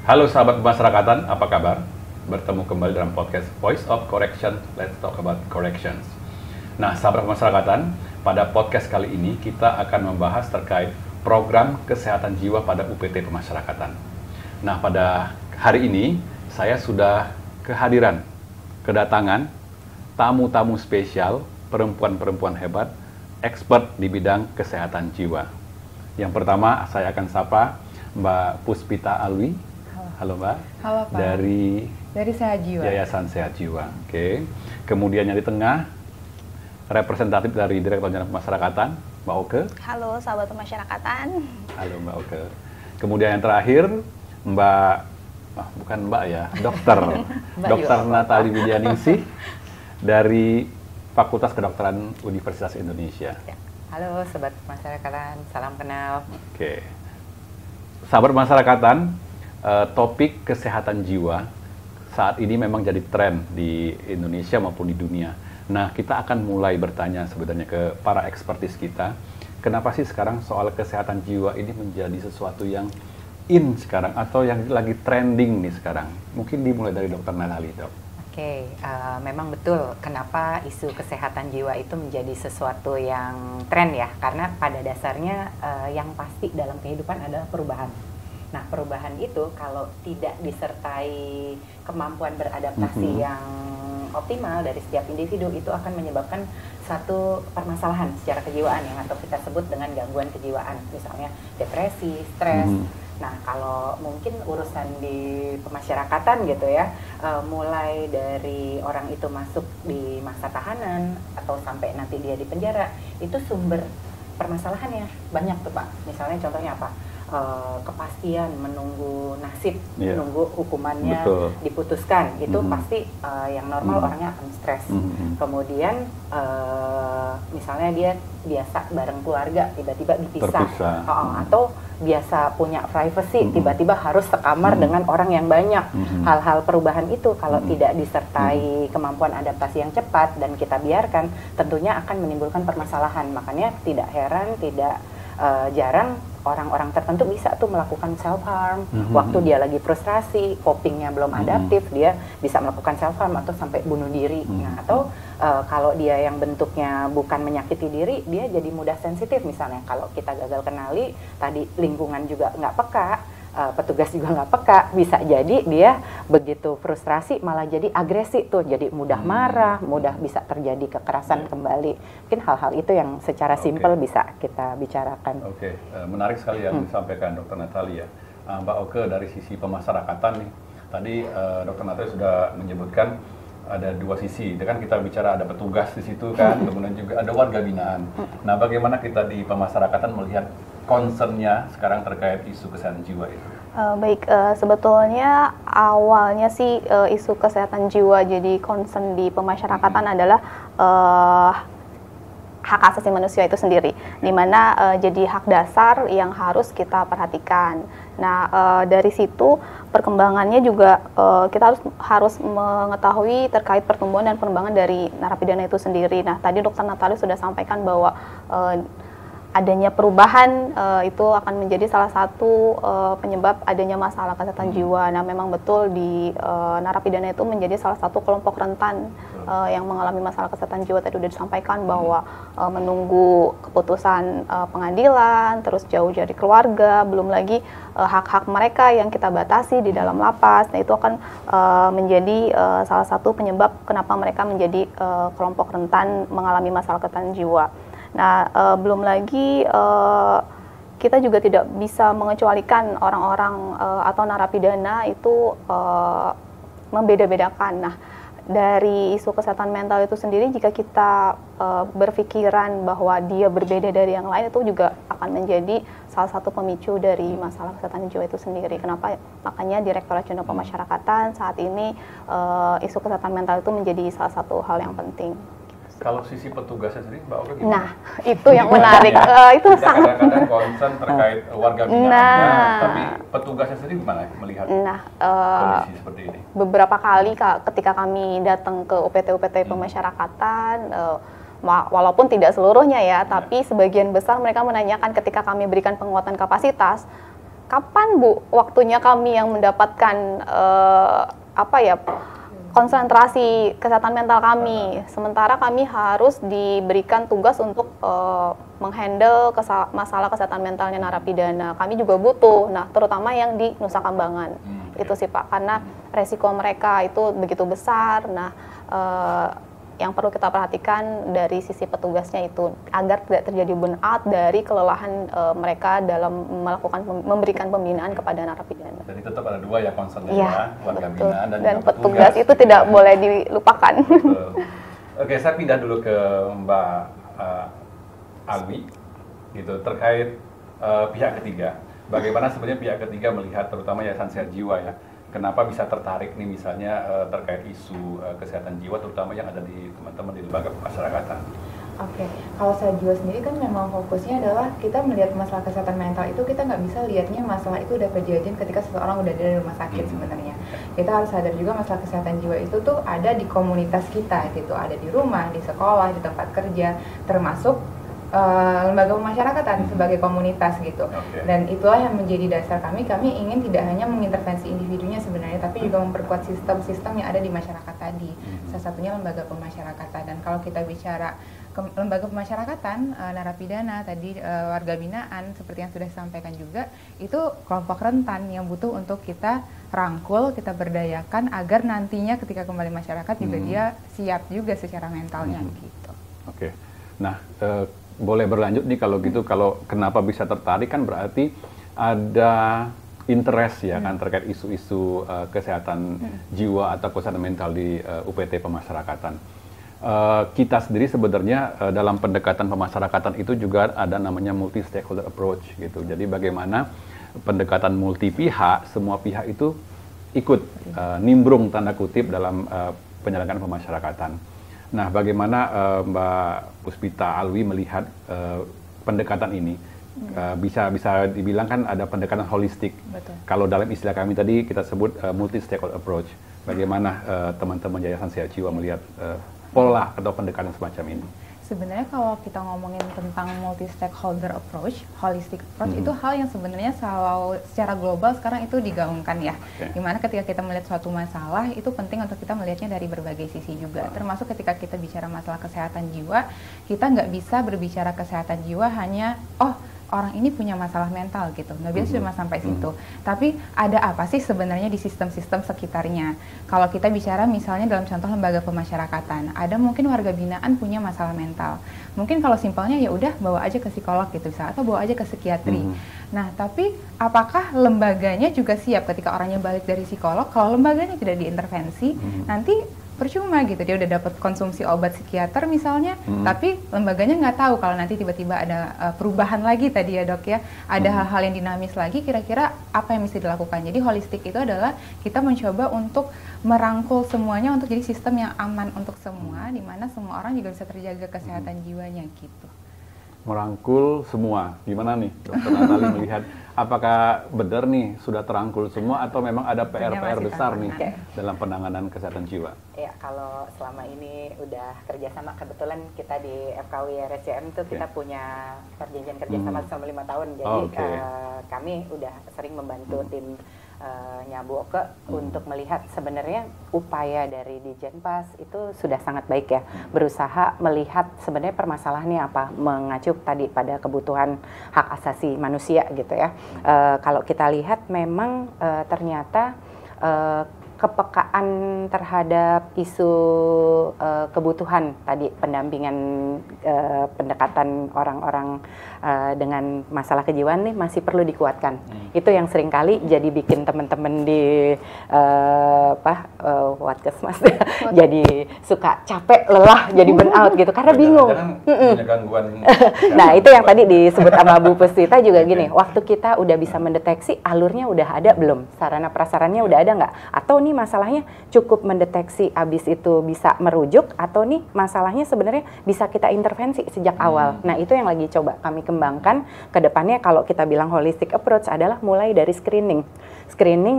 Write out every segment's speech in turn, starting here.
Halo sahabat pemasyarakatan, apa kabar? Bertemu kembali dalam podcast Voice of Correction, Let's Talk About Corrections. Nah, sahabat pemasyarakatan, pada podcast kali ini kita akan membahas terkait program kesehatan jiwa pada UPT Pemasyarakatan. Nah, pada hari ini saya sudah kedatangan tamu-tamu spesial, perempuan-perempuan hebat, expert di bidang kesehatan jiwa. Yang pertama saya akan sapa Mbak Puspita Alwi. Halo Mbak. Halo Pak. Dari Sehat Jiwa. Yayasan Sehat Jiwa. Oke. Kemudian yang di tengah representatif dari Direktorat Jenderal Pemasyarakatan, Mbak Oke. Halo sahabat pemasyarakatan. Halo Mbak Oke. Kemudian yang terakhir bukan Mbak ya, Dokter Dokter Natali Widyaningsih dari Fakultas Kedokteran Universitas Indonesia. Ya. Halo sobat pemasyarakatan, salam kenal. Oke. Sahabat pemasyarakatan, topik kesehatan jiwa saat ini memang jadi tren di Indonesia maupun di dunia. Nah, kita akan mulai bertanya sebenarnya ke para ekspertis kita, kenapa sih sekarang soal kesehatan jiwa ini menjadi sesuatu yang in sekarang atau yang lagi trending nih sekarang? Mungkin dimulai dari Dokter Natali, Dok. Oke, memang betul kenapa isu kesehatan jiwa itu menjadi sesuatu yang tren ya, karena pada dasarnya yang pasti dalam kehidupan adalah perubahan. Nah, perubahan itu kalau tidak disertai kemampuan beradaptasi yang optimal dari setiap individu, itu akan menyebabkan satu permasalahan secara kejiwaan yang atau kita sebut dengan gangguan kejiwaan, misalnya depresi, stres. Nah, kalau mungkin urusan di pemasyarakatan gitu ya, mulai dari orang itu masuk di masa tahanan atau sampai nanti dia di penjara, itu sumber permasalahannya banyak tuh Pak. Misalnya contohnya apa? Kepastian menunggu nasib, menunggu hukumannya diputuskan, itu pasti yang normal orangnya akan stres. Kemudian misalnya dia biasa bareng keluarga tiba-tiba dipisah, atau biasa punya privacy tiba-tiba harus sekamar dengan orang yang banyak. Hal-hal perubahan itu kalau tidak disertai kemampuan adaptasi yang cepat dan kita biarkan, tentunya akan menimbulkan permasalahan. Makanya tidak heran, tidak jarang orang-orang tertentu bisa tuh melakukan self harm waktu dia lagi frustrasi, copingnya belum adaptif, dia bisa melakukan self harm atau sampai bunuh diri. Nah, atau kalau dia yang bentuknya bukan menyakiti diri, dia jadi mudah sensitif. Misalnya kalau kita gagal kenali, tadi lingkungan juga nggak peka, petugas juga nggak peka, bisa jadi dia begitu frustrasi malah jadi agresi tuh, jadi mudah marah, mudah bisa terjadi kekerasan kembali. Mungkin hal-hal itu yang secara simpel bisa kita bicarakan. Menarik sekali yang disampaikan Dokter Natali ya. Mbak Oke, dari sisi pemasyarakatan nih, tadi Dokter Natali sudah menyebutkan ada dua sisi, kan kita bicara ada petugas di situ kan, kemudian juga ada warga binaan. Nah, bagaimana kita di pemasyarakatan melihat concern-nya sekarang terkait isu kesehatan jiwa itu? Sebetulnya awalnya sih isu kesehatan jiwa jadi concern di pemasyarakatan adalah hak asasi manusia itu sendiri, di mana jadi hak dasar yang harus kita perhatikan. Nah, dari situ perkembangannya juga kita harus mengetahui terkait pertumbuhan dan perkembangan dari narapidana itu sendiri. Nah, tadi Dokter Natali sudah sampaikan bahwa adanya perubahan itu akan menjadi salah satu penyebab adanya masalah kesehatan jiwa. Nah, memang betul di narapidana itu menjadi salah satu kelompok rentan yang mengalami masalah kesehatan jiwa. Tadi sudah disampaikan bahwa menunggu keputusan pengadilan, terus jauh dari keluarga, belum lagi hak-hak mereka yang kita batasi di dalam lapas. Nah, itu akan menjadi salah satu penyebab kenapa mereka menjadi kelompok rentan mengalami masalah kesehatan jiwa. Nah, belum lagi kita juga tidak bisa mengecualikan orang-orang atau narapidana itu membeda-bedakan. Nah, dari isu kesehatan mental itu sendiri, jika kita berpikiran bahwa dia berbeda dari yang lain, itu juga akan menjadi salah satu pemicu dari masalah kesehatan jiwa itu sendiri. Kenapa? Makanya Direktorat Jenderal Pemasyarakatan saat ini isu kesehatan mental itu menjadi salah satu hal yang penting. Kalau sisi petugasnya sendiri, Mbak Oke gimana? Nah, itu yang menarik. Itu kita sangat kadang-kadang concern terkait warga binaan, tapi petugasnya sendiri gimana melihat kondisi seperti ini? Beberapa kali ketika kami datang ke UPT-UPT pemasyarakatan, walaupun tidak seluruhnya ya, tapi sebagian besar mereka menanyakan ketika kami berikan penguatan kapasitas, kapan Bu waktunya kami yang mendapatkan konsentrasi kesehatan mental kami, sementara kami harus diberikan tugas untuk menghandle masalah kesehatan mentalnya narapidana. Kami juga butuh, nah terutama yang di Nusa Kambangan, itu sih Pak, karena resiko mereka itu begitu besar. Nah, yang perlu kita perhatikan dari sisi petugasnya itu agar tidak terjadi burnout dari kelelahan mereka dalam memberikan pembinaan kepada narapidana. Jadi tetap ada dua ya concernnya, warga betul. binaan dan petugas itu tidak boleh dilupakan. Betul. Oke, saya pindah dulu ke Mbak Alwi, gitu, terkait pihak ketiga. Bagaimana sebenarnya pihak ketiga melihat terutama Yayasan Sehat Jiwa ya? Kenapa bisa tertarik nih misalnya terkait isu kesehatan jiwa terutama yang ada di teman-teman di lembaga pemasyarakatan? Oke, kalau Sehat Jiwa sendiri kan memang fokusnya adalah kita melihat masalah kesehatan mental itu kita nggak bisa lihatnya masalah itu udah kejadian ketika seseorang udah dari rumah sakit sebenarnya. Kita harus sadar juga masalah kesehatan jiwa itu tuh ada di komunitas kita gitu, ada di rumah, di sekolah, di tempat kerja, termasuk lembaga pemasyarakatan sebagai komunitas gitu. Dan itulah yang menjadi dasar kami ingin tidak hanya mengintervensi individunya sebenarnya, tapi juga memperkuat sistem-sistem yang ada di masyarakat tadi. Salah satunya lembaga pemasyarakatan. Dan kalau kita bicara lembaga pemasyarakatan, narapidana tadi, warga binaan seperti yang sudah disampaikan juga, itu kelompok rentan yang butuh untuk kita rangkul, kita berdayakan agar nantinya ketika kembali masyarakat juga dia siap juga secara mentalnya gitu. Oke. Nah, boleh berlanjut nih kalau gitu, kalau kenapa bisa tertarik kan berarti ada interest ya kan terkait isu-isu kesehatan jiwa atau kesehatan mental di UPT pemasyarakatan. Kita sendiri sebenarnya dalam pendekatan pemasyarakatan itu juga ada namanya multi stakeholder approach gitu. Jadi bagaimana pendekatan multi pihak, semua pihak itu ikut nimbrung tanda kutip dalam penyelenggaraan pemasyarakatan. Nah, bagaimana Mbak Puspita Alwi melihat pendekatan ini? Bisa dibilang kan ada pendekatan holistik. Betul. Kalau dalam istilah kami tadi kita sebut multi stakeholder approach. Bagaimana teman-teman Yayasan Sehat Jiwa melihat pola atau pendekatan semacam ini? Sebenarnya kalau kita ngomongin tentang multi stakeholder approach, holistic approach itu hal yang sebenarnya selalu secara global sekarang itu digaungkan ya. Dimana ketika kita melihat suatu masalah itu penting untuk kita melihatnya dari berbagai sisi juga. Termasuk ketika kita bicara masalah kesehatan jiwa, kita nggak bisa berbicara kesehatan jiwa hanya orang ini punya masalah mental gitu, nggak bisa cuma sampai situ. Tapi ada apa sih sebenarnya di sistem-sistem sekitarnya? Kalau kita bicara misalnya dalam contoh lembaga pemasyarakatan, ada mungkin warga binaan punya masalah mental. Mungkin kalau simpelnya ya udah bawa aja ke psikolog gitu bisa, atau bawa aja ke psikiatri. Nah, tapi apakah lembaganya juga siap ketika orangnya balik dari psikolog? Kalau lembaganya tidak diintervensi, nanti percuma gitu, dia udah dapat konsumsi obat psikiater misalnya, tapi lembaganya nggak tahu kalau nanti tiba-tiba ada perubahan lagi tadi ya dok ya, ada hal-hal yang dinamis lagi, kira-kira apa yang mesti dilakukan. Jadi holistik itu adalah kita mencoba untuk merangkul semuanya untuk jadi sistem yang aman untuk semua, di mana semua orang juga bisa terjaga kesehatan jiwanya gitu. Merangkul semua, gimana nih Dokter Natali melihat apakah benar nih sudah terangkul semua atau memang ada PR-PR besar nih dalam penanganan kesehatan jiwa? Ya, kalau selama ini udah kerjasama, kebetulan kita di FKW RSCM itu kita punya perjanjian kerjasama selama 5 tahun, jadi kami udah sering membantu tim Nyaboke untuk melihat sebenarnya upaya dari Dijenpas itu sudah sangat baik ya, berusaha melihat sebenarnya permasalahannya apa, mengacu tadi pada kebutuhan hak asasi manusia gitu ya. Kalau kita lihat memang ternyata kepekaan terhadap isu kebutuhan tadi, pendampingan pendekatan orang-orang dengan masalah kejiwaan nih masih perlu dikuatkan. Itu yang seringkali jadi bikin teman-teman di Watkesmas jadi suka capek, lelah, jadi burnout gitu karena bingung. Punya gangguan. Nah, itu yang tadi disebut sama Bu Puspita juga gini, waktu kita udah bisa mendeteksi alurnya udah ada belum? Sarana prasarannya udah ada nggak? Atau nih masalahnya cukup mendeteksi abis itu bisa merujuk, atau nih masalahnya sebenarnya bisa kita intervensi sejak awal. Nah, itu yang lagi coba kami kembangkan ke depannya. Kalau kita bilang holistic approach adalah mulai dari screening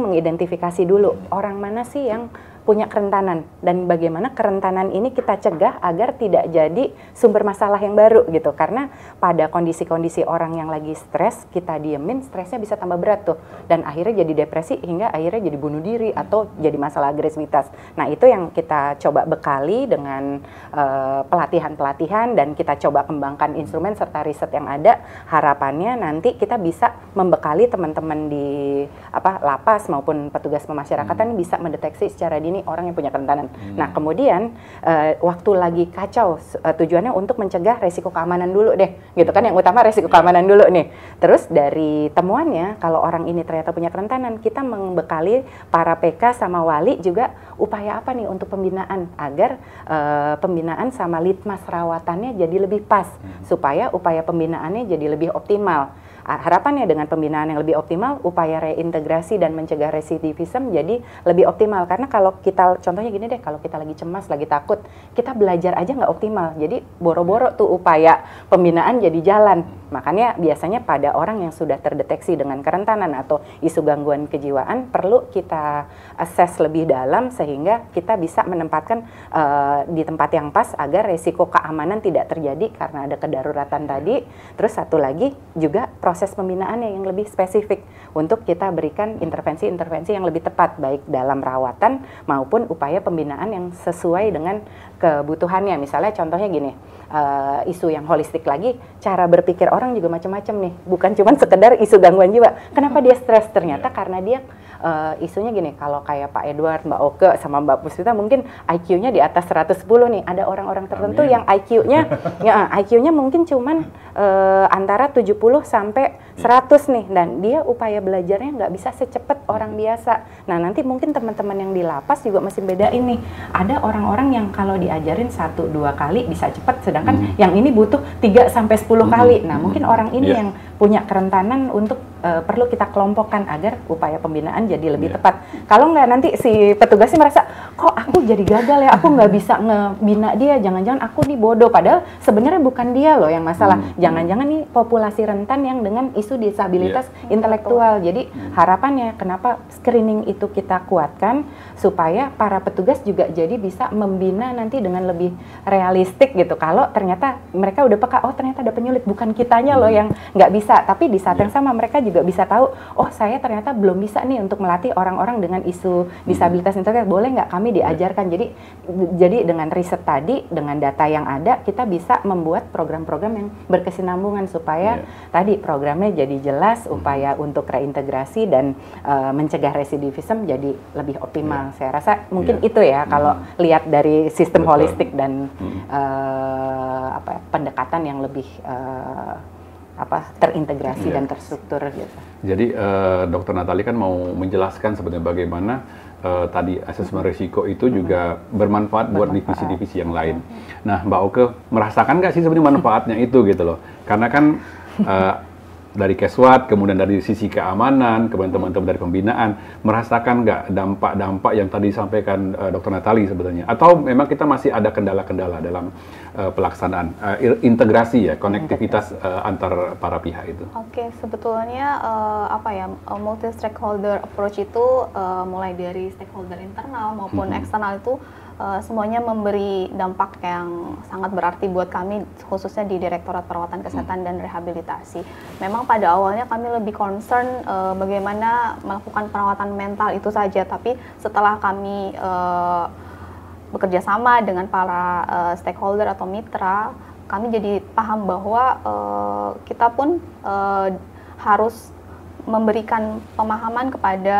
mengidentifikasi dulu orang mana sih yang punya kerentanan, dan bagaimana kerentanan ini kita cegah agar tidak jadi sumber masalah yang baru gitu. Karena pada kondisi-kondisi orang yang lagi stres, kita diemin, stresnya bisa tambah berat tuh, dan akhirnya jadi depresi hingga akhirnya jadi bunuh diri atau jadi masalah agresivitas. Nah, itu yang kita coba bekali dengan pelatihan-pelatihan, dan kita coba kembangkan instrumen serta riset yang ada. Harapannya nanti kita bisa membekali teman-teman di lapas maupun petugas pemasyarakatan bisa mendeteksi secara dini orang yang punya kerentanan. Nah, kemudian waktu lagi kacau, tujuannya untuk mencegah resiko keamanan dulu deh, gitu kan, yang utama resiko keamanan dulu nih. Terus dari temuannya, kalau orang ini ternyata punya kerentanan, kita membekali para PK sama wali juga upaya apa nih untuk pembinaan, agar pembinaan sama litmas rawatannya jadi lebih pas, supaya upaya pembinaannya jadi lebih optimal. Harapannya dengan pembinaan yang lebih optimal, upaya reintegrasi dan mencegah residivisme jadi lebih optimal. Karena kalau kita, contohnya gini deh, kalau kita lagi cemas, lagi takut, kita belajar aja nggak optimal. Jadi boro-boro tuh upaya pembinaan jadi jalan. Makanya biasanya pada orang yang sudah terdeteksi dengan kerentanan atau isu gangguan kejiwaan, perlu kita assess lebih dalam sehingga kita bisa menempatkan di tempat yang pas agar resiko keamanan tidak terjadi karena ada kedaruratan tadi. Terus satu lagi juga proses pembinaannya yang lebih spesifik untuk kita berikan intervensi-intervensi yang lebih tepat, baik dalam rawatan maupun upaya pembinaan yang sesuai dengan kebutuhannya. Misalnya contohnya gini, isu yang holistik lagi, cara berpikir orang juga macam-macam nih, bukan cuma sekedar isu gangguan jiwa. Kenapa dia stres? Ternyata karena dia isunya gini, kalau kayak Pak Edward, Mbak Oke, sama Mbak Puspita mungkin IQ-nya di atas 110 nih. Ada orang-orang tertentu yang IQ-nya mungkin cuman antara 70 sampai 100 nih, dan dia upaya belajarnya nggak bisa secepat orang biasa. Nah, nanti mungkin teman-teman yang di lapas juga masih bedain nih. Ada orang-orang yang kalau diajarin 1-2 kali bisa cepat, sedangkan yang ini butuh 3 sampai 10 kali. Nah, mungkin orang ini yang punya kerentanan untuk perlu kita kelompokkan agar upaya pembinaan jadi lebih tepat. Kalau nggak, nanti si petugasnya merasa, kok aku jadi gagal ya, aku nggak bisa ngebina dia, jangan-jangan aku nih bodoh. Padahal sebenarnya bukan dia loh yang masalah. Jangan-jangan nih populasi rentan yang dengan isu disabilitas intelektual. Jadi harapannya kenapa screening itu kita kuatkan, supaya para petugas juga jadi bisa membina nanti dengan lebih realistik gitu. Kalau ternyata mereka udah peka, oh ternyata ada penyulit, bukan kitanya loh yang nggak bisa. Tapi di saat yang sama mereka juga bisa tahu, oh saya ternyata belum bisa nih untuk melatih orang-orang dengan isu disabilitas intelektual, boleh nggak kami diajarkan. Jadi dengan riset tadi, dengan data yang ada, kita bisa membuat program-program yang berkesinambungan supaya tadi programnya jadi jelas, upaya untuk reintegrasi dan mencegah residivisme jadi lebih optimal. Saya rasa mungkin itu ya kalau lihat dari sistem holistik dan pendekatan yang lebih terintegrasi dan terstruktur gitu. Jadi Dr. Natali kan mau menjelaskan sebenarnya bagaimana tadi asesmen risiko itu juga bermanfaat buat divisi-divisi yang lain. Nah, Mbak Oke merasakan nggak sih sebenarnya manfaatnya itu gitu loh? Karena kan dari Keswat, kemudian dari sisi keamanan, kemudian teman-teman dari pembinaan, merasakan nggak dampak-dampak yang tadi disampaikan Dr. Natali sebenarnya? Atau memang kita masih ada kendala-kendala dalam pelaksanaan integrasi ya, konektivitas antar para pihak itu? Oke, sebetulnya multi stakeholder approach itu mulai dari stakeholder internal maupun eksternal itu semuanya memberi dampak yang sangat berarti buat kami, khususnya di Direktorat Perawatan Kesehatan dan Rehabilitasi. Memang pada awalnya kami lebih concern bagaimana melakukan perawatan mental itu saja, tapi setelah kami bekerja sama dengan para stakeholder atau mitra, kami jadi paham bahwa kita pun harus memberikan pemahaman kepada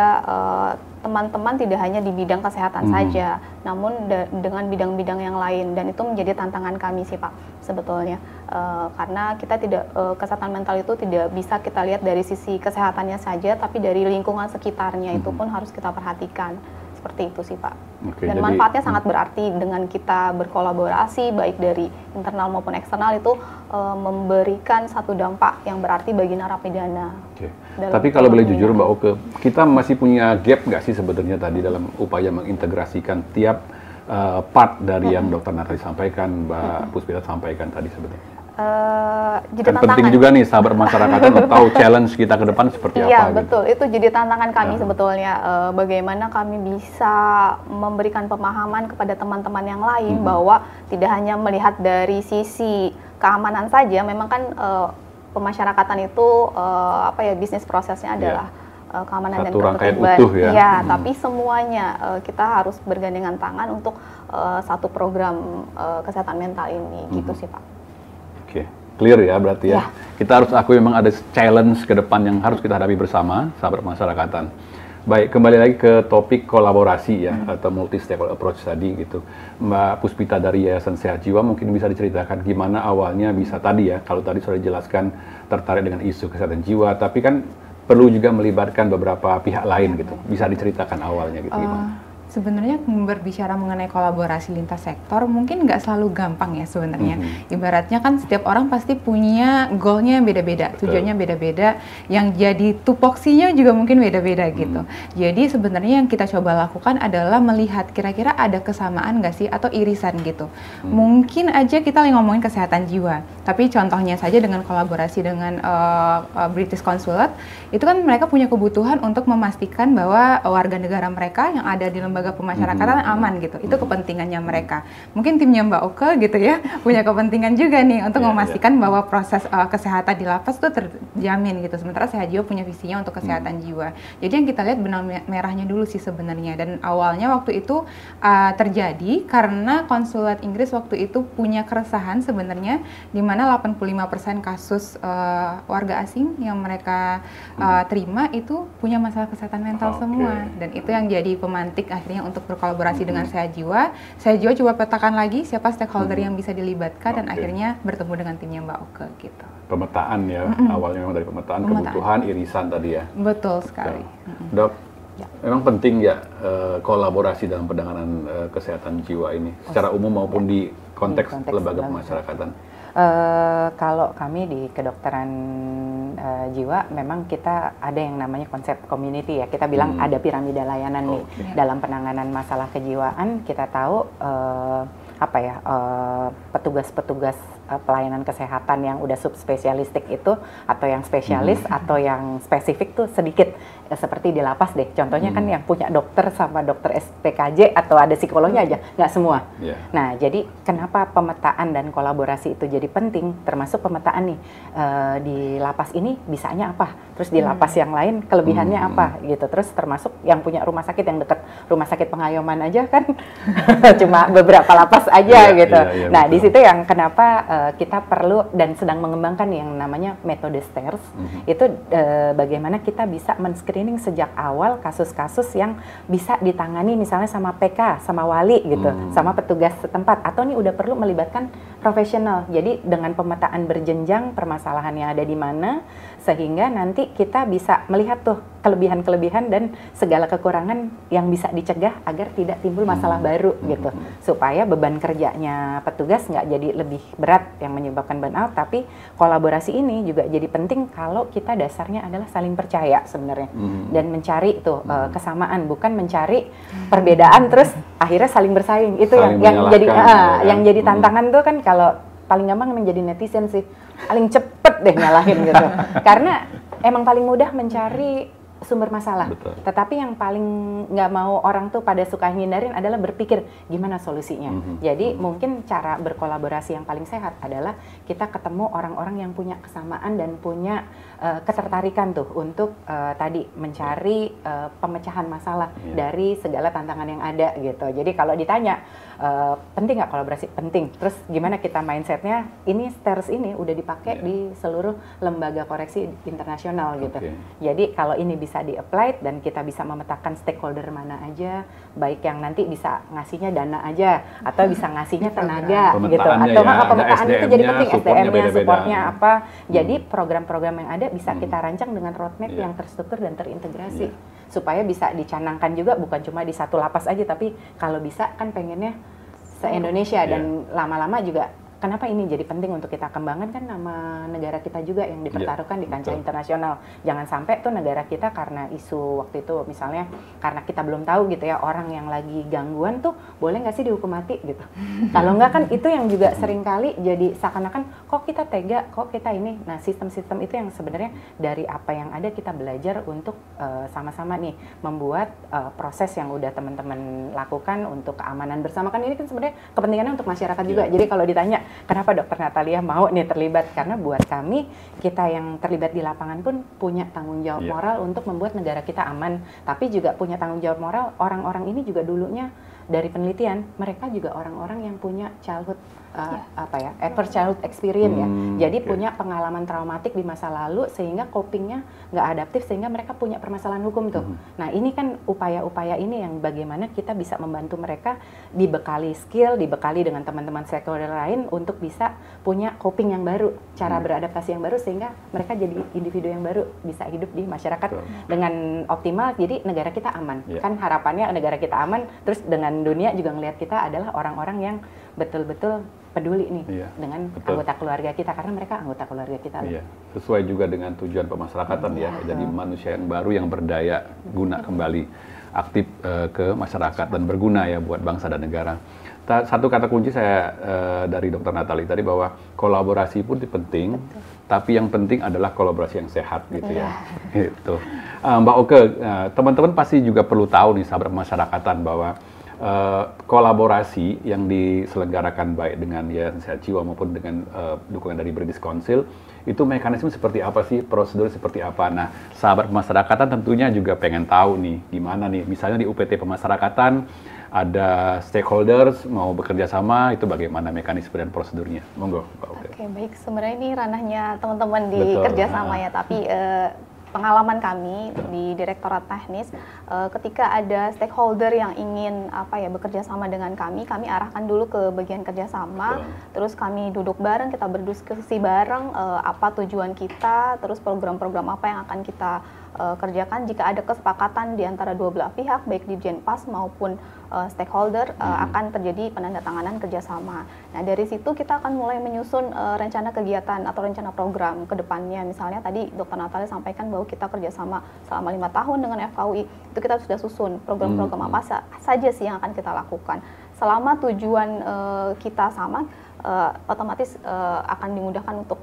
teman-teman tidak hanya di bidang kesehatan saja, namun dengan bidang-bidang yang lain, dan itu menjadi tantangan kami sih Pak sebetulnya, karena kita tidak kesehatan mental itu tidak bisa kita lihat dari sisi kesehatannya saja, tapi dari lingkungan sekitarnya itu pun harus kita perhatikan. Seperti itu sih Pak. Dan manfaatnya sangat berarti dengan kita berkolaborasi baik dari internal maupun eksternal, itu memberikan satu dampak yang berarti bagi narapidana. Tapi kalau boleh jujur Mbak Oke, kita masih punya gap nggak sih sebenarnya tadi dalam upaya mengintegrasikan tiap part dari yang Dr. Natali sampaikan, Mbak Puspita sampaikan tadi sebenarnya? Jadi Kan penting tantangan. juga nih sahabat masyarakat untuk tahu challenge kita ke depan seperti apa. Iya, gitu. betul. Itu jadi tantangan kami Ya. sebetulnya. Bagaimana kami bisa memberikan pemahaman kepada teman-teman yang lain bahwa tidak hanya melihat dari sisi keamanan saja. Memang kan pemasyarakatan itu bisnis prosesnya adalah keamanan dan Satu rangkaian ketertiban. utuh ya. Iya, tapi semuanya kita harus bergandengan tangan untuk satu program kesehatan mental ini, gitu sih Pak. Oke, clear ya berarti ya. Ya. Kita harus akui memang ada challenge ke depan yang harus kita hadapi bersama, sahabat masyarakatan. Baik, kembali lagi ke topik kolaborasi ya, atau multi-stakeholder approach tadi gitu. Mbak Puspita dari Yayasan Sehat Jiwa mungkin bisa diceritakan gimana awalnya bisa tadi ya, kalau tadi sudah dijelaskan tertarik dengan isu kesehatan jiwa, tapi kan perlu juga melibatkan beberapa pihak lain gitu. Bisa diceritakan awalnya gitu gimana? Sebenarnya berbicara mengenai kolaborasi lintas sektor mungkin nggak selalu gampang ya sebenarnya. Ibaratnya kan setiap orang pasti punya goalnya beda-beda, tujuannya beda-beda, yang jadi tupoksinya juga mungkin beda-beda gitu. Jadi sebenarnya yang kita coba lakukan adalah melihat kira-kira ada kesamaan nggak sih atau irisan gitu. Mungkin aja kita lagi ngomongin kesehatan jiwa, tapi contohnya saja dengan kolaborasi dengan British Consulate, itu kan mereka punya kebutuhan untuk memastikan bahwa warga negara mereka yang ada di lembaga pemasyarakatan aman gitu. Itu kepentingannya mereka. Mungkin timnya Mbak Oke gitu ya punya kepentingan juga nih untuk memastikan bahwa proses kesehatan di lapas itu terjamin gitu. Sementara Sehat Jiwa punya visinya untuk kesehatan jiwa. Jadi yang kita lihat benang merahnya dulu sih sebenarnya. Dan awalnya waktu itu terjadi karena konsulat Inggris waktu itu punya keresahan sebenarnya di mana 85% kasus warga asing yang mereka terima itu punya masalah kesehatan mental semua. Dan itu yang jadi pemantik akhirnya untuk berkolaborasi dengan Sehat Jiwa. Sehat Jiwa coba petakan lagi siapa stakeholder yang bisa dilibatkan dan akhirnya bertemu dengan timnya Mbak Oke gitu. Pemetaan ya, awalnya memang dari pemetaan kebutuhan, irisan tadi ya. Betul sekali. Dok, memang penting ya kolaborasi dalam penanganan kesehatan jiwa ini secara umum maupun di konteks lembaga pemasyarakatan. Kalau kami di kedokteran jiwa memang kita ada yang namanya konsep community ya. Kita bilang ada piramida layanan nih dalam penanganan masalah kejiwaan. Kita tahu petugas-petugas pelayanan kesehatan yang udah subspesialistik itu atau yang spesialis atau yang spesifik tuh sedikit seperti di lapas deh. Contohnya kan yang punya dokter sama dokter SPKJ atau ada psikolognya aja, nggak semua. Nah, jadi kenapa pemetaan dan kolaborasi itu jadi penting, termasuk pemetaan nih di lapas ini bisanya apa, terus di lapas yang lain kelebihannya apa gitu. Terus termasuk yang punya rumah sakit yang dekat rumah sakit Pengayoman aja kan cuma beberapa lapas aja gitu. Nah, di situ yang kenapa kita perlu dan sedang mengembangkan yang namanya metode STARS. Itu bagaimana kita bisa men-screening sejak awal kasus-kasus yang bisa ditangani misalnya sama PK, sama wali gitu, sama petugas setempat, atau nih udah perlu melibatkan profesional. Jadi dengan pemetaan berjenjang permasalahan yang ada di mana, sehingga nanti kita bisa melihat tuh kelebihan-kelebihan dan segala kekurangan yang bisa dicegah agar tidak timbul masalah baru gitu, supaya beban kerjanya petugas nggak jadi lebih berat yang menyebabkan burnout. Tapi kolaborasi ini juga jadi penting kalau kita dasarnya adalah saling percaya sebenarnya dan mencari tuh kesamaan, bukan mencari perbedaan terus akhirnya saling bersaing. Itu yang jadi yang jadi tantangan tuh kan, kalau paling gampang menjadi netizen sih, paling cepet deh nyalahin gitu karena emang paling mudah mencari sumber masalah. Tetapi yang paling nggak mau orang tuh pada suka hindarin adalah berpikir gimana solusinya. Jadi mungkin cara berkolaborasi yang paling sehat adalah kita ketemu orang-orang yang punya kesamaan dan punya ketertarikan tuh untuk tadi mencari pemecahan masalah dari segala tantangan yang ada gitu. Jadi kalau ditanya penting nggak kolaborasi? Penting. Terus gimana kita mindsetnya? Ini STARS ini udah dipakai di seluruh lembaga koreksi internasional gitu. Jadi kalau ini bisa di-apply dan kita bisa memetakan stakeholder mana aja, baik yang nanti bisa ngasihnya dana aja atau bisa ngasihnya tenaga gitu, atau pemetaan itu jadi penting, SDM-nya, supportnya apa. Jadi program-program yang ada bisa kita rancang dengan roadmap yang terstruktur dan terintegrasi supaya bisa dicanangkan juga, bukan cuma di 1 lapas aja, tapi kalau bisa kan pengennya se-Indonesia dan lama-lama juga kenapa ini jadi penting untuk kita kembangkan, kan nama negara kita juga yang dipertaruhkan di kancah internasional. Jangan sampai tuh negara kita karena isu waktu itu misalnya karena kita belum tahu gitu ya, orang yang lagi gangguan tuh boleh nggak sih dihukum mati gitu. Kalau nggak kan itu yang juga seringkali jadi seakan-akan kok kita tega, kok kita ini. Nah, sistem-sistem itu yang sebenarnya dari apa yang ada kita belajar untuk sama-sama nih membuat proses yang udah teman-teman lakukan untuk keamanan bersama. Kan ini kan sebenarnya kepentingannya untuk masyarakat juga. Jadi kalau ditanya kenapa Dokter Natalia mau nih terlibat, karena buat kami, kita yang terlibat di lapangan pun punya tanggung jawab moral untuk membuat negara kita aman, tapi juga punya tanggung jawab moral orang-orang ini juga dulunya dari penelitian, mereka juga orang-orang yang punya childhood adverse childhood experience ya. Jadi punya pengalaman traumatik di masa lalu sehingga copingnya nggak adaptif, sehingga mereka punya permasalahan hukum tuh. Nah, ini kan upaya-upaya ini yang bagaimana kita bisa membantu mereka dibekali skill, dibekali dengan teman-teman stakeholder lain untuk bisa punya coping yang baru, cara beradaptasi yang baru, sehingga mereka jadi individu yang baru, bisa hidup di masyarakat dengan optimal. Jadi negara kita aman. Kan harapannya negara kita aman, terus dengan dunia juga ngelihat kita adalah orang-orang yang betul-betul peduli nih dengan anggota keluarga kita, karena mereka anggota keluarga kita. Sesuai juga dengan tujuan pemasyarakatan jadi manusia yang baru yang berdaya guna kembali, aktif ke masyarakat dan berguna ya buat bangsa dan negara. Satu kata kunci saya dari Dr. Natalie tadi bahwa kolaborasi pun penting, tapi yang penting adalah kolaborasi yang sehat gitu ya. Gitu. Mbak Oke, teman-teman pasti juga perlu tahu nih sahabat pemasyarakatan bahwa kolaborasi yang diselenggarakan baik dengan Yayasan Sehat Jiwa maupun dengan dukungan dari British Council, itu mekanisme seperti apa sih, prosedur seperti apa. Nah, sahabat pemasyarakatan tentunya juga pengen tahu nih gimana nih, misalnya di UPT pemasyarakatan ada stakeholders mau bekerja sama, itu bagaimana mekanisme dan prosedurnya. Monggo, Pak Oke. Oke, baik. Sebenarnya ini ranahnya teman-teman di kerjasama ya, tapi pengalaman kami di Direktorat Teknis, ketika ada stakeholder yang ingin bekerja sama dengan kami arahkan dulu ke bagian kerjasama, terus kami duduk bareng, kita berdiskusi bareng apa tujuan kita, terus program-program apa yang akan kita kerjakan. Jika ada kesepakatan di antara dua belah pihak, baik di Jenpas maupun stakeholder, akan terjadi penandatanganan kerjasama. Nah, dari situ kita akan mulai menyusun rencana kegiatan atau rencana program ke depannya. Misalnya tadi Dr. Natalia sampaikan bahwa kita kerjasama selama 5 tahun dengan FKUI, itu kita sudah susun program-program apa saja sih yang akan kita lakukan. Selama tujuan kita sama, otomatis akan dimudahkan untuk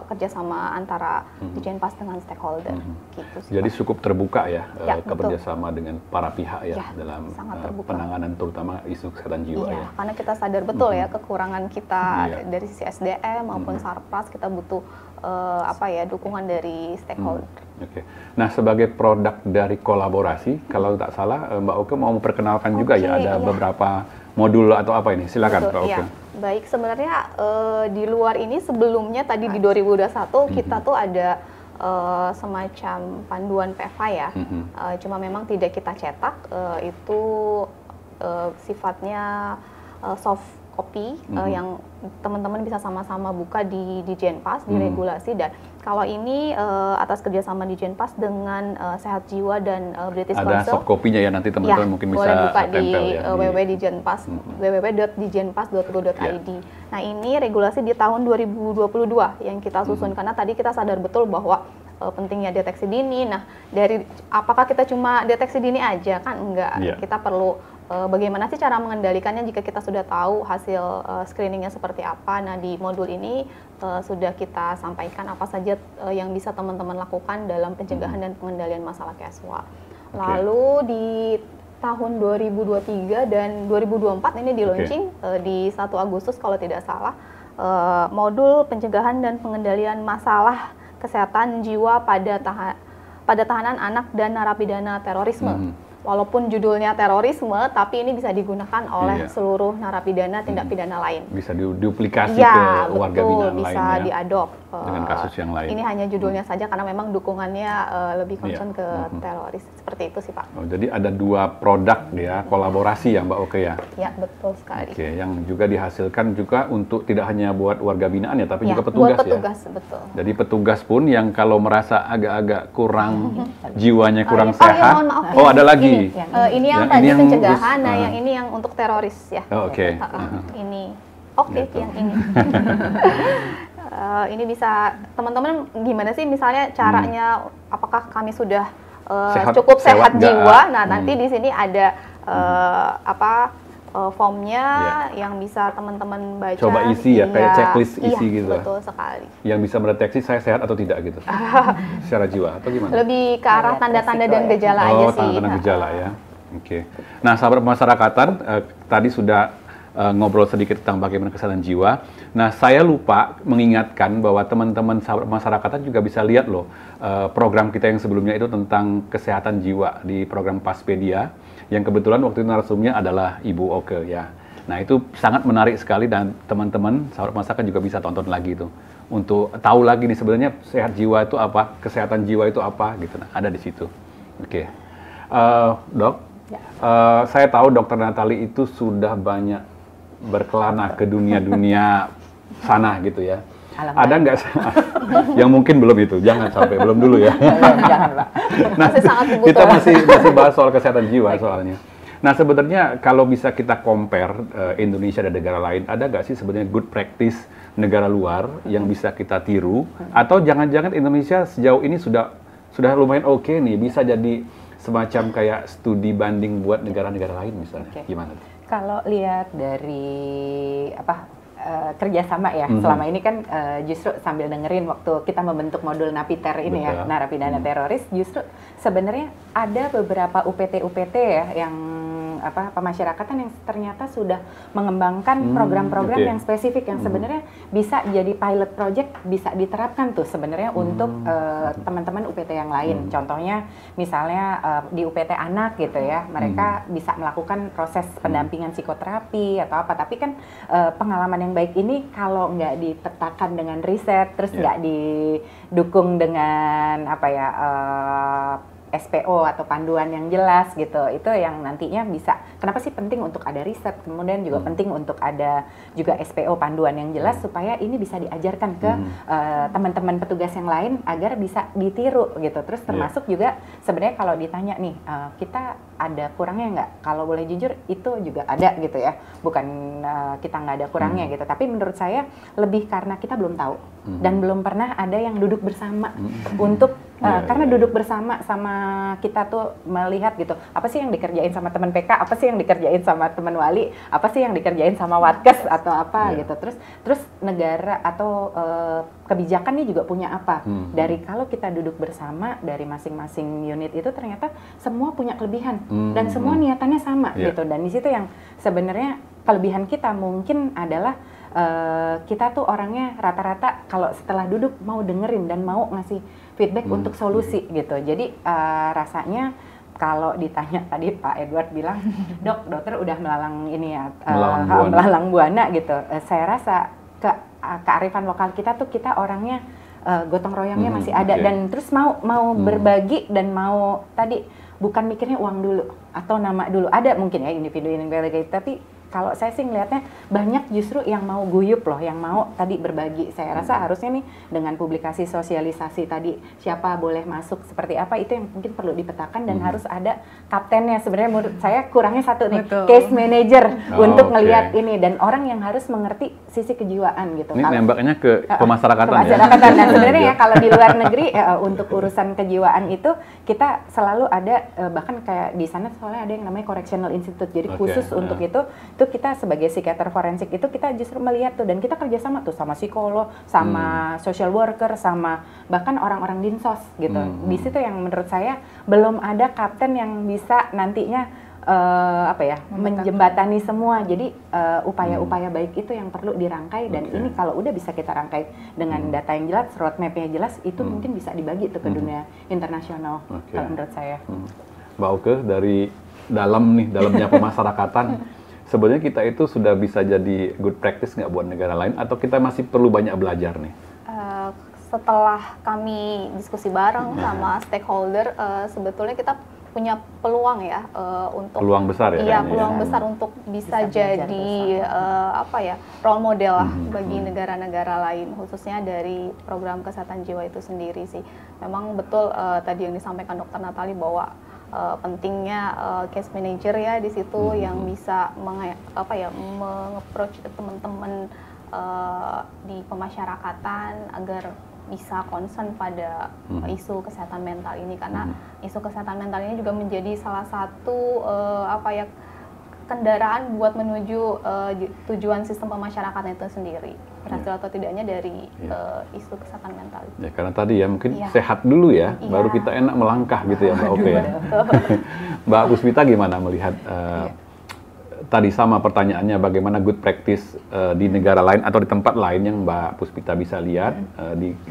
kerjasama antara Jenpas dengan stakeholder. Gitu sih, jadi cukup terbuka ya, kerjasama betul. dengan para pihak dalam penanganan terutama isu kesehatan jiwa ya. Karena kita sadar betul ya kekurangan kita dari sisi SDM maupun Sarpras, kita butuh dukungan dari stakeholder. Oke. Nah, sebagai produk dari kolaborasi, kalau tak salah Mbak Oke mau memperkenalkan juga ya, ada beberapa modul atau apa ini? Silakan Mbak Oke. Baik, sebenarnya di luar ini sebelumnya tadi di 2021 kita tuh ada semacam panduan PFA ya, cuma memang tidak kita cetak, itu sifatnya soft copy yang teman-teman bisa sama-sama buka di Jenpas, di regulasi. Dan kalau ini atas kerjasama di Jenpas dengan Sehat Jiwa dan British Council. Ada soft copy-nya ya, nanti teman-teman mungkin bisa buka tempel di www.dijenpas, www.dijenpas.go.id. Nah, ini regulasi di tahun 2022 yang kita susun, karena tadi kita sadar betul bahwa pentingnya deteksi dini. Nah, dari apakah kita cuma deteksi dini aja? Kan enggak, kita perlu bagaimana sih cara mengendalikannya jika kita sudah tahu hasil screeningnya seperti apa. Nah, di modul ini sudah kita sampaikan apa saja yang bisa teman-teman lakukan dalam pencegahan dan pengendalian masalah KSWA. Lalu di tahun 2023 dan 2024 ini di launching di 1 Agustus kalau tidak salah, modul pencegahan dan pengendalian masalah kesehatan jiwa pada tahanan anak dan narapidana terorisme. Walaupun judulnya terorisme, tapi ini bisa digunakan oleh seluruh narapidana tindak pidana lain. Bisa diduplikasi ke warga binaan lain, bisa diadop dengan kasus yang lain. Ini hanya judulnya saja karena memang dukungannya lebih concern ke teroris. Seperti itu sih, Pak. Jadi ada 2 produk ya, kolaborasi ya Mbak Oke ya? Ya, betul sekali. Oke, yang juga dihasilkan juga untuk tidak hanya buat warga binaan ya, tapi juga petugas, buat petugas ya? Betul. Jadi petugas pun yang kalau merasa agak-agak kurang, jiwanya kurang sehat, ada lagi. Ini yang tadi pencegahan, yang ini yang untuk teroris ya. Oke. Ini Oke, Gitu. yang ini. Ini bisa teman-teman gimana sih misalnya caranya? Apakah kami sudah cukup sehat jiwa? Nah, nanti di sini ada formnya yang bisa teman-teman baca. Coba isi ya, kayak checklist isi gitu. Betul sekali. Yang bisa mendeteksi saya sehat atau tidak gitu. Secara jiwa atau gimana? Lebih ke arah tanda-tanda dan gejala aja sih. Tanda-tanda gejala ya. Oke. Nah, sahabat pemasarakatan, tadi sudah ngobrol sedikit tentang bagaimana kesehatan jiwa. Nah, saya lupa mengingatkan bahwa teman-teman sahabat pemasarakatan juga bisa lihat loh program kita yang sebelumnya itu tentang kesehatan jiwa di program Paspedia, yang kebetulan waktu itu narasumbernya adalah Ibu Oke ya. Nah, itu sangat menarik sekali dan teman-teman sahabat pemasarakatan juga bisa tonton lagi itu untuk tahu lagi nih sebenarnya sehat jiwa itu apa, kesehatan jiwa itu apa gitu. Nah, ada di situ. Oke. Dok, saya tahu Dokter Natali itu sudah banyak berkelana ke dunia-dunia sana gitu ya. Ada nggak yang mungkin belum itu? Jangan sampai belum dulu ya. Jangan, Pak. Nah, kita masih bahas soal kesehatan jiwa soalnya. Nah, sebenarnya kalau bisa kita compare Indonesia dan negara lain, ada nggak sih sebenarnya good practice negara luar yang bisa kita tiru? Atau jangan-jangan Indonesia sejauh ini sudah lumayan oke nih, bisa jadi semacam kayak studi banding buat negara-negara lain misalnya? Gimana? Kalau lihat dari kerjasama ya, selama ini kan justru sambil dengerin waktu kita membentuk modul Napiter ini ya, narapidana teroris, justru sebenarnya ada beberapa UPT ya yang pemasyarakatan yang ternyata sudah mengembangkan program-program yang spesifik yang sebenarnya bisa jadi pilot project, bisa diterapkan tuh sebenarnya untuk teman-teman UPT yang lain. Contohnya misalnya di UPT anak gitu ya, mereka bisa melakukan proses pendampingan psikoterapi atau apa, tapi kan pengalaman yang baik ini kalau nggak dipetakan dengan riset, terus nggak didukung dengan SPO atau panduan yang jelas gitu, itu yang nantinya bisa, kenapa sih penting untuk ada riset, kemudian juga penting untuk ada juga SPO panduan yang jelas supaya ini bisa diajarkan ke teman-teman petugas yang lain agar bisa ditiru gitu. Terus termasuk juga sebenarnya kalau ditanya nih, kita ada kurangnya nggak? Kalau boleh jujur itu juga ada gitu ya, bukan kita nggak ada kurangnya gitu, tapi menurut saya lebih karena kita belum tahu dan belum pernah ada yang duduk bersama untuk karena duduk bersama sama kita tuh melihat gitu, apa sih yang dikerjain sama teman PK, apa sih yang dikerjain sama teman wali, apa sih yang dikerjain sama Watkes atau apa gitu. Terus negara atau kebijakan nih juga punya apa. Dari kalau kita duduk bersama dari masing-masing unit itu ternyata semua punya kelebihan dan semua niatannya sama gitu. Dan di situ yang sebenarnya kelebihan kita mungkin adalah kita tuh orangnya rata-rata kalau setelah duduk mau dengerin dan mau ngasih feedback untuk solusi gitu. Jadi rasanya kalau ditanya tadi Pak Edward bilang, dokter udah melalang ini ya, melalang buana gitu. Saya rasa kearifan lokal kita tuh kita orangnya gotong royongnya masih ada dan terus mau berbagi dan mau tadi bukan mikirnya uang dulu atau nama dulu. Ada mungkin ya individu-individu, tapi kalau saya sih ngelihatnya banyak justru yang mau guyup loh, yang mau tadi berbagi. Saya rasa harusnya nih dengan publikasi sosialisasi tadi siapa boleh masuk seperti apa itu yang mungkin perlu dipetakan dan harus ada kaptennya. Sebenarnya menurut saya kurangnya satu nih, case manager untuk ngelihat ini dan orang yang harus mengerti sisi kejiwaan gitu. Ini nembaknya ke pemasyarakatan ya. Dan sebenarnya ya kalau di luar negeri untuk urusan kejiwaan itu kita selalu ada bahkan kayak di sana soalnya ada yang namanya Correctional Institute. Jadi khusus untuk itu kita sebagai psikiater forensik itu kita justru melihat tuh dan kita kerjasama tuh sama psikolog, sama social worker, sama bahkan orang-orang dinsos gitu. Di situ yang menurut saya belum ada kapten yang bisa nantinya menjembatani semua. Jadi upaya-upaya baik itu yang perlu dirangkai dan ini kalau udah bisa kita rangkai dengan data yang jelas, roadmap-nya jelas, itu mungkin bisa dibagi tuh ke dunia internasional kalau menurut saya. Mbak Oke, dari dalamnya pemasyarakatan, sebenarnya kita itu sudah bisa jadi good practice nggak buat negara lain atau kita masih perlu banyak belajar nih? Setelah kami diskusi bareng sama stakeholder, sebetulnya kita punya peluang ya untuk peluang besar ya? Iya, peluang besar untuk bisa jadi role model lah bagi negara-negara lain, khususnya dari program kesehatan jiwa itu sendiri sih. Memang betul tadi yang disampaikan Dokter Natali bahwa pentingnya case manager ya di situ yang bisa meng-approach teman-teman di pemasyarakatan agar bisa concern pada isu kesehatan mental ini, karena isu kesehatan mental ini juga menjadi salah satu kendaraan buat menuju tujuan sistem pemasyarakatan itu sendiri, berhasil atau tidaknya dari isu kesehatan mental itu. Ya, karena tadi ya mungkin sehat dulu ya, baru kita enak melangkah gitu ya Mbak Oke ya. Mbak Puspita gimana melihat tadi sama pertanyaannya, bagaimana good practice di negara lain atau di tempat lain yang Mbak Puspita bisa lihat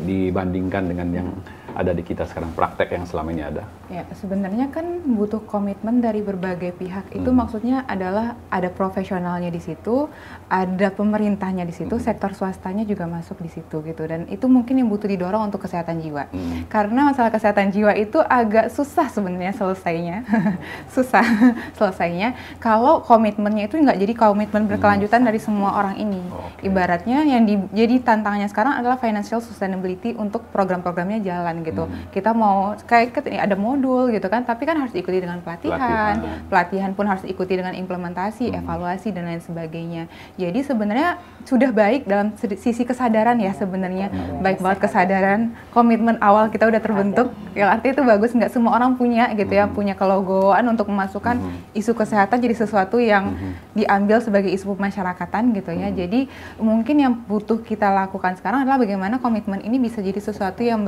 dibandingkan dengan yang ada di kita sekarang, praktek yang selama ini ada? Ya, sebenarnya kan butuh komitmen dari berbagai pihak. Itu maksudnya adalah ada profesionalnya di situ, ada pemerintahnya di situ, sektor swastanya juga masuk di situ gitu. Dan itu mungkin yang butuh didorong untuk kesehatan jiwa. Karena masalah kesehatan jiwa itu agak susah sebenarnya selesainya. Susah selesainya kalau komitmennya itu nggak jadi komitmen berkelanjutan dari semua orang ini. Ibaratnya yang jadi tantangannya sekarang adalah financial sustainability untuk program-programnya jalan gitu. Kita mau kayak ada modul gitu kan, tapi kan harus diikuti dengan pelatihan pun harus diikuti dengan implementasi, evaluasi dan lain sebagainya. Jadi sebenarnya sudah baik dalam sisi kesadaran ya sebenarnya, baik banget kesadaran, komitmen awal kita udah terbentuk, yang artinya itu bagus, nggak semua orang punya gitu ya, punya kelogoan untuk memasukkan isu kesehatan jadi sesuatu yang diambil sebagai isu masyarakatan gitu ya. Jadi mungkin yang butuh kita lakukan sekarang adalah bagaimana komitmen ini bisa jadi sesuatu yang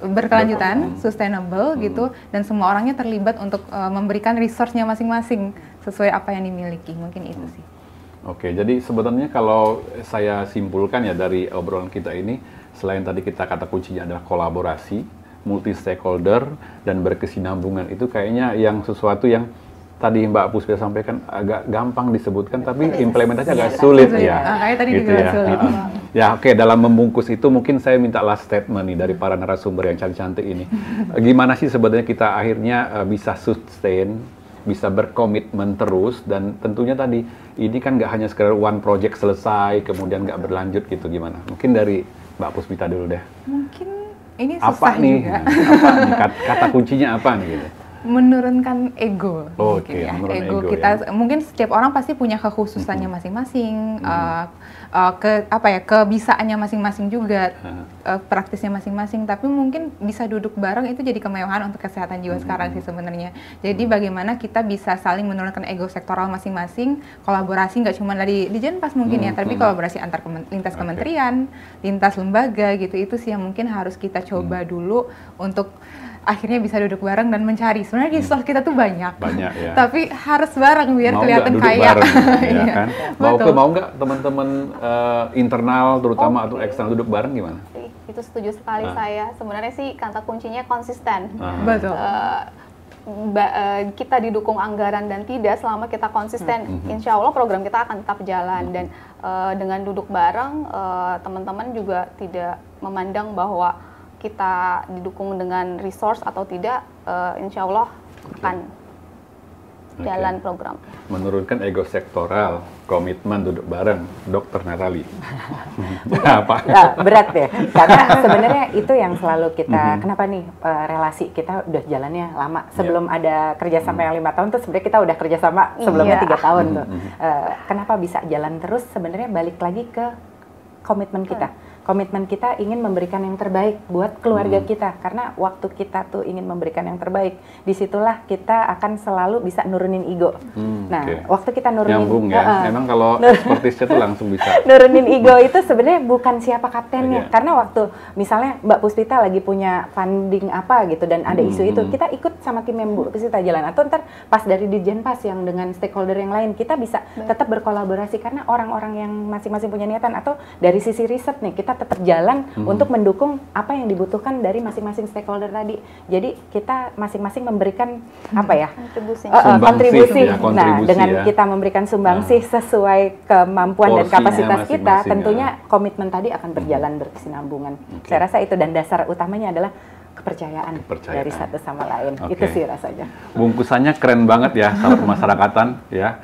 berkelanjutan, sustainable gitu, dan semua orangnya terlibat untuk memberikan resource-nya masing-masing sesuai apa yang dimiliki. Mungkin itu sih. Oke, jadi sebenarnya kalau saya simpulkan ya dari obrolan kita ini, selain tadi kita kata kuncinya adalah kolaborasi, multi stakeholder dan berkesinambungan, itu kayaknya yang sesuatu yang tadi Mbak Puspita sampaikan agak gampang disebutkan, tapi implementasinya agak sulit ya. Kayak tadi gitu juga ya. sulit. Ya oke, dalam membungkus itu mungkin saya minta last statement nih dari para narasumber yang cantik-cantik ini. Gimana sih sebenarnya kita akhirnya bisa sustain, bisa berkomitmen terus, dan tentunya tadi ini kan nggak hanya sekedar one project selesai kemudian nggak berlanjut gitu, gimana? Mungkin dari Mbak Puspita dulu deh. Mungkin ini Apa susah nih? juga. Apa nih kata kuncinya apa nih gitu? Menurunkan ego, Oke, mungkin ya. menurunkan Ego ego kita ya. mungkin setiap orang pasti punya kekhususannya masing-masing, kebisaannya masing-masing juga, praktisnya masing-masing. Tapi mungkin bisa duduk bareng itu jadi kemewahan untuk kesehatan jiwa sekarang sih sebenarnya. Jadi bagaimana kita bisa saling menurunkan ego sektoral masing-masing, kolaborasi nggak cuma dari di Jenpas mungkin ya, tapi kolaborasi antar lintas kementerian, lintas lembaga gitu. Itu sih yang mungkin harus kita coba dulu untuk akhirnya bisa duduk bareng dan mencari. Sebenarnya resource kita tuh banyak Ya. tapi harus bareng biar Mau kelihatan nggak duduk kaya. bareng, ya kan? Betul. Mau nggak teman-teman internal terutama atau eksternal duduk bareng gimana? Itu setuju sekali saya. Sebenarnya sih kata kuncinya konsisten. Betul. Kita didukung anggaran dan tidak, selama kita konsisten, insya Allah program kita akan tetap jalan. Dan dengan duduk bareng, teman-teman juga tidak memandang bahwa kita didukung dengan resource atau tidak, insya Allah akan jalan program. Menurunkan ego sektoral, komitmen duduk bareng, Dokter Natali. Apa? Nah, berat ya, karena sebenarnya itu yang selalu kita, kenapa nih relasi kita udah jalannya lama, sebelum ada kerjasama yang 5 tahun tuh sebenarnya kita udah kerjasama sebelumnya 3 tahun tuh. Kenapa bisa jalan terus? Sebenarnya balik lagi ke komitmen kita. Komitmen kita ingin memberikan yang terbaik buat keluarga kita, karena waktu kita tuh ingin memberikan yang terbaik, disitulah kita akan selalu bisa nurunin ego. Nah, waktu kita nurunin, nyambung ya. Memang kalau expertise-nya tuh langsung bisa. Nurunin ego itu sebenarnya bukan siapa kaptennya, karena waktu misalnya Mbak Puspita lagi punya funding apa gitu dan ada isu itu, kita ikut sama tim yang Mbak Puspita jalan, atau ntar pas dari Dirjenpas yang dengan stakeholder yang lain, kita bisa tetap berkolaborasi karena orang-orang yang masing-masing punya niatan, atau dari sisi riset nih kita tetap jalan untuk mendukung apa yang dibutuhkan dari masing-masing stakeholder tadi. Jadi kita masing-masing memberikan apa ya, kontribusi. Nah, dengan kita memberikan sumbangsih sesuai kemampuan dan kapasitas kita, tentunya komitmen tadi akan berjalan berkesinambungan. Saya rasa itu, dan dasar utamanya adalah kepercayaan dari satu sama lain. Itu sih rasanya. Bungkusannya keren banget ya, sahabat pemasyarakatan ya.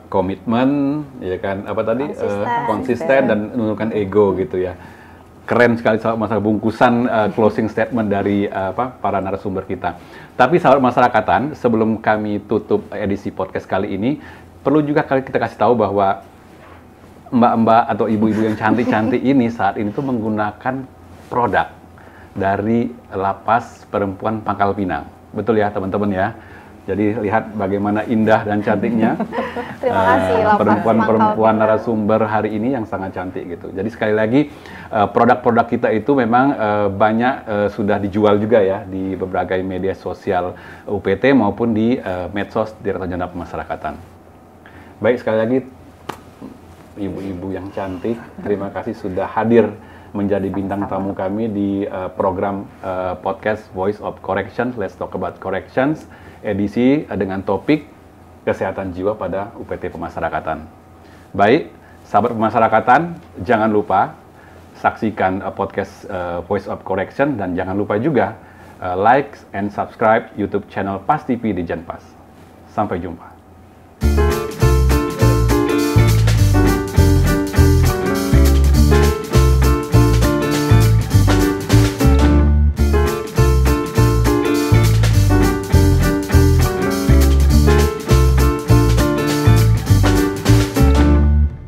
Komitmen, ya kan, apa tadi, konsisten dan menurunkan ego gitu ya. keren sekali sahabat masyarakat bungkusan closing statement dari para narasumber kita. Tapi sahabat masyarakatan, sebelum kami tutup edisi podcast kali ini, perlu juga kita kasih tahu bahwa mbak-mbak atau ibu-ibu yang cantik-cantik ini saat ini tuh menggunakan produk dari Lapas Perempuan Pangkal Pinang. Betul ya teman-teman ya? Jadi lihat bagaimana indah dan cantiknya Terima kasih perempuan-perempuan narasumber hari ini yang sangat cantik gitu. Jadi sekali lagi produk-produk kita itu memang banyak sudah dijual juga ya di berbagai media sosial UPT maupun di medsos Direktorat Jenderal Pemasyarakatan. Baik, sekali lagi ibu-ibu yang cantik, terima kasih sudah hadir menjadi bintang tamu kami di program podcast Voice of Corrections, Let's Talk About Corrections, edisi dengan topik kesehatan jiwa pada UPT Pemasyarakatan. Baik, sahabat pemasyarakatan, jangan lupa saksikan podcast Voice of Correction dan jangan lupa juga like and subscribe YouTube channel PAS TV di Jenpas. Sampai jumpa.